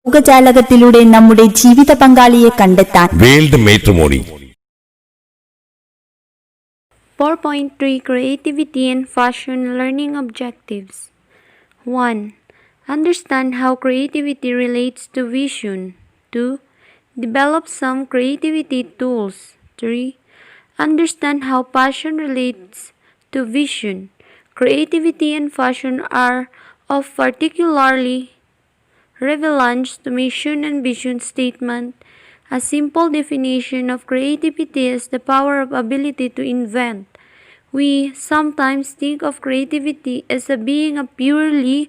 ലോകജാലകത്തിലൂടെ നമ്മുടെ ജീവിത പങ്കാളിയെ കണ്ടെത്താൻ world matrimony. 4.3 Creativity and Fashion Learning Objectives. 1. Understand how creativity relates to vision. 2. Develop some creativity tools. 3. Understand how passion relates to vision. Creativity and fashion are of particularly relevance to mission and vision statement. A simple definition of creativity is the power of ability to invent. We sometimes think of creativity as being a purely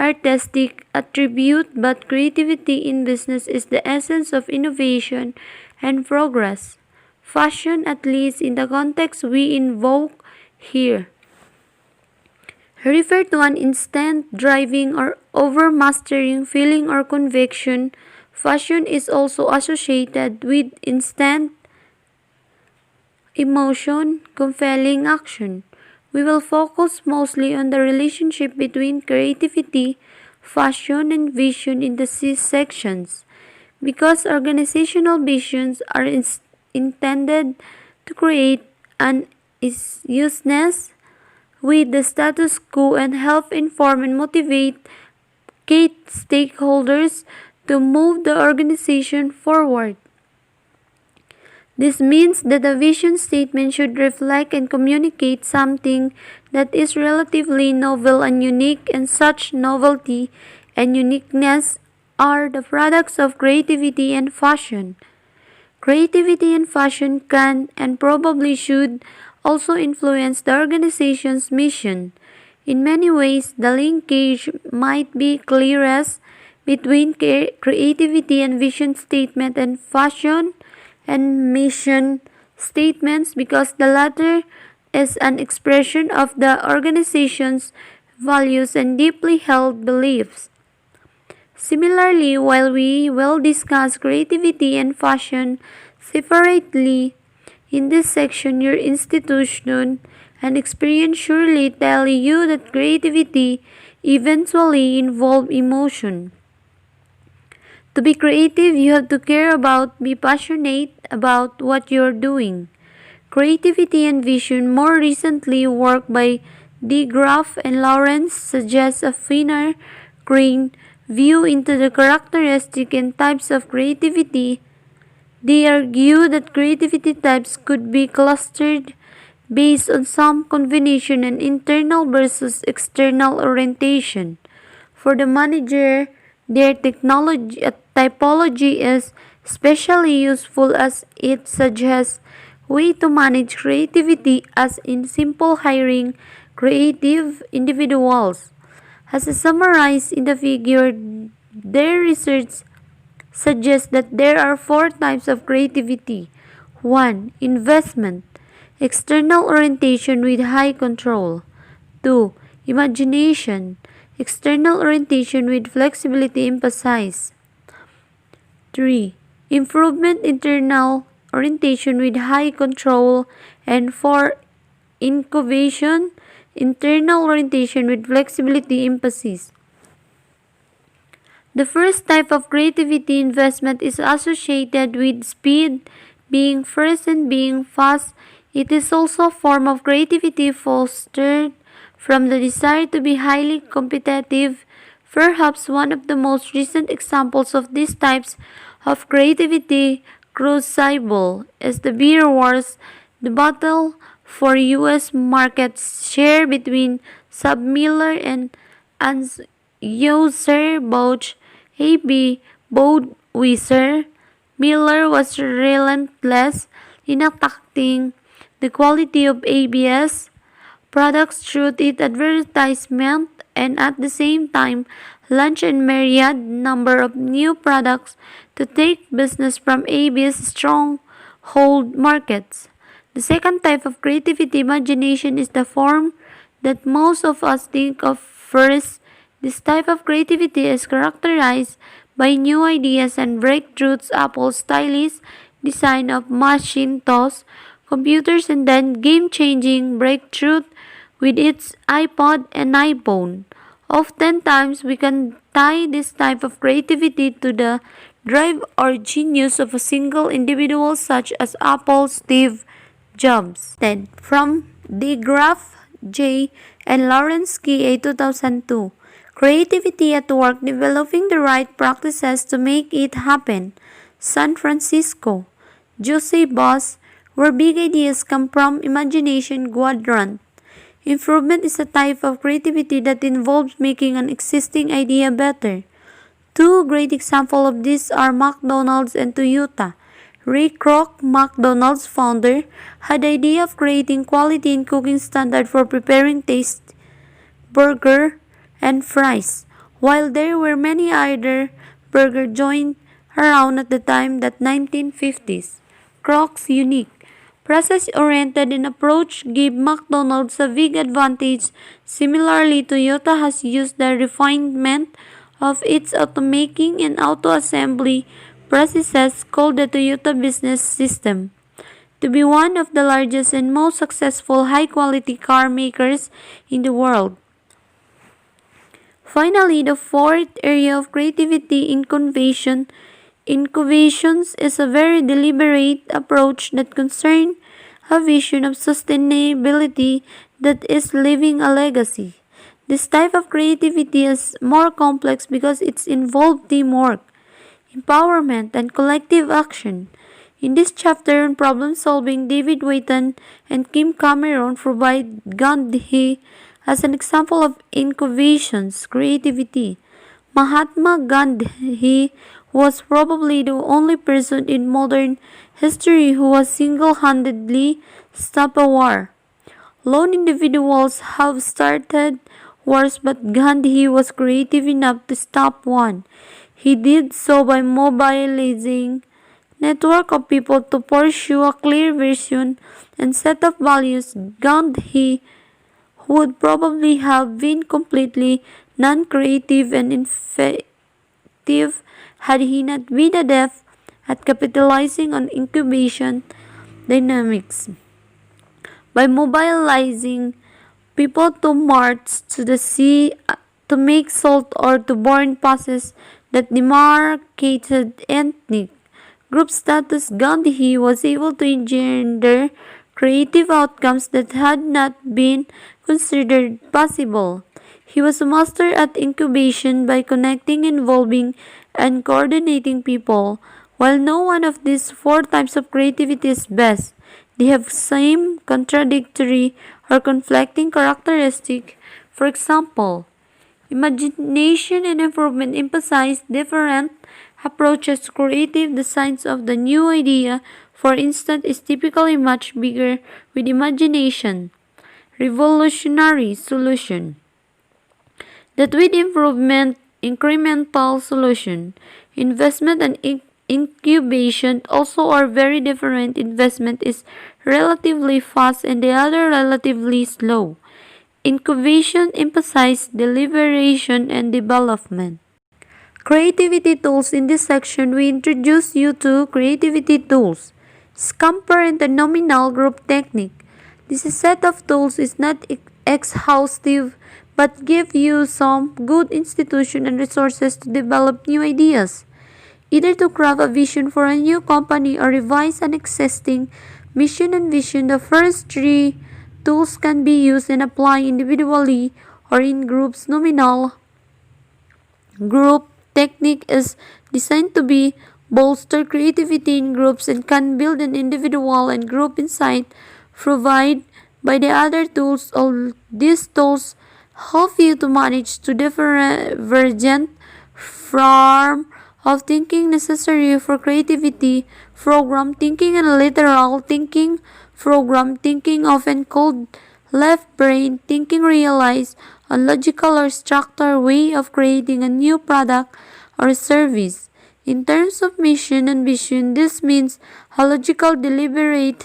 artistic attribute, but creativity in business is the essence of innovation and progress. Fashion, at least in the context we invoke here, refer to an instant driving or overmastering feeling or conviction. Fashion is also associated with instant emotion, compelling action. We will focus mostly on the relationship between creativity, fashion, and vision in the sections. Because organizational visions are intended to create an uneasiness with the status quo and help inform and motivate stakeholders to move the organization forward. This means that the vision statement should reflect and communicate something that is relatively novel and unique, and such novelty and uniqueness are the products of creativity and fashion. Creativity and fashion can and probably should also influence the organization's mission. In many ways, the linkage might be clearest between creativity and vision statement and fashion and mission statements, because the latter is an expression of the organization's values and deeply held beliefs. Similarly, while we will discuss creativity and fashion separately in this section, your institution and experience surely tell you that creativity eventually involves emotion. To be creative, you have to care about, be passionate about what you're doing. Creativity and vision, more recently work by DeGraff and Lawrence, suggests a finer grained view into the characteristics and types of creativity. They argue that creativity types could be clustered based on some combination and internal versus external orientation. For the manager, their typology is especially useful as it suggests way to manage creativity, as in simple hiring creative individuals. As summarized in the figure, their research suggests that there are 4 types of creativity. 1. Investment, external orientation with high control. 2. Imagination, external orientation with flexibility emphasized. 3. Improvement, internal orientation with high control. And 4. Incubation, internal orientation with flexibility emphasis. The first type of creativity, investment, is associated with speed, being first and being fast. It is also a form of creativity fostered from the desire to be highly competitive. Perhaps one of the most recent examples of these types of creativity, crucible, is the beer wars, the battle for U.S. market share between SABMiller and Anheuser-Busch AB Budweiser. Miller was relentless in attacking the quality of ABS products through its advertisement, and at the same time launched a myriad number of new products to take business from ABS stronghold markets. The second type of creativity, imagination, is the form that most of us think of first. This type of creativity is characterized by new ideas and breakthroughs. Apple's stylish design of Macintosh computers, and then game-changing breakthrough with its iPod and iPhone. Oftentimes, we can tie this type of creativity to the drive or genius of a single individual such as Apple's Steve Jobs. Then, from DeGraff J. and Lawrence K. 2002, Creativity at Work, Developing the Right Practices to Make It Happen, San Francisco. Jose Boss, Where Big Ideas Come From, Imagination Quadrant. Improvement is a type of creativity that involves making an existing idea better. Two great examples of this are McDonald's and Toyota. Ray Kroc, McDonald's founder, had the idea of creating quality in cooking standard for preparing taste burger and fries, while there were many other burger joints around at the time that 1950s. Kroc's unique process-oriented approach gave McDonald's a big advantage. Similarly, Toyota has used the refinement of its automaking and auto-assembly processes called the Toyota Business System to be one of the largest and most successful high-quality car makers in the world. Finally, the fourth area of creativity, incubation. Incubations is a very deliberate approach that concerns a vision of sustainability that is leaving a legacy. This type of creativity is more complex because it involves teamwork, empowerment, and collective action. In this chapter on problem solving, David Waiton and Kim Cameron provide Gandhi as an example of incubations creativity. Mahatma Gandhi was probably the only person in modern history who has single-handedly stopped a war. Lone individuals have started wars, but Gandhi was creative enough to stop one. He did so by mobilizing a network of people to pursue a clear vision and set of values. Gandhi would probably have been completely non-creative and ineffective had he not been adept at capitalizing on incubation dynamics. By mobilizing people to march to the sea to make salt or to burn passes that demarcated ethnic group status, Gandhi was able to engender creative outcomes that had not been considered possible. He was a master at incubation by connecting, involving, and coordinating people. While no one of these four types of creativity is best, they have same contradictory or conflicting characteristic. For example, imagination and improvement emphasize different approaches to creative. The science of the new idea, for instance, is typically much bigger with imagination. Revolutionary solution. That with improvement, incremental solution. Investment and incubation also are very different. Investment is relatively fast and the other relatively slow. Incubation emphasizes deliberation and development. Creativity tools. In this section, we introduce you to creativity tools. Scamper and the nominal group technique. This set of tools is not exhaustive but give you some good institution and resources to develop new ideas, either to craft a vision for a new company or revise an existing mission and vision. The first three tools can be used and applied individually or in groups. Nominal group technique is designed to be bolster creativity in groups and can build an individual and group insight provided by the other tools. All these tools help you to manage two divergent form of thinking necessary for creativity: program thinking and lateral thinking. Program thinking, often called left brain thinking, relies on logical or structured way of creating a new product or service. In terms of mission and vision, this means a logical deliberate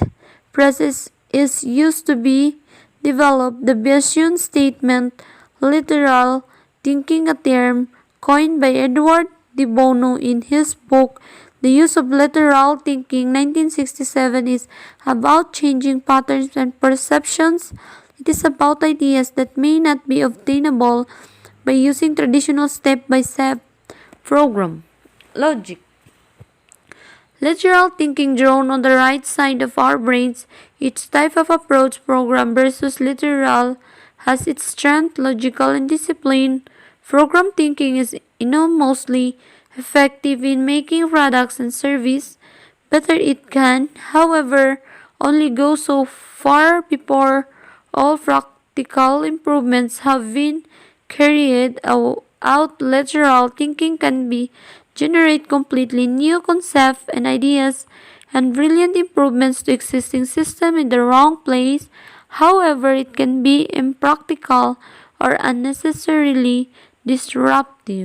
process is used to be developed the vision statement. Lateral thinking, a term coined by Edward de Bono in his book The Use of Lateral Thinking, 1967, is about changing patterns and perceptions. It is about ideas that may not be obtainable by by using traditional step-by-step program logic. Lateral thinking drawn on the right side of our brains, each type of approach, program versus lateral, has its strength, logical, and discipline. Program thinking is enormously effective in making products and service better. It can, however, only go so far before all practical improvements have been carried out. Lateral thinking can be generate completely new concepts and ideas and brilliant improvements to existing system in the wrong place. However, it can be impractical or unnecessarily disruptive.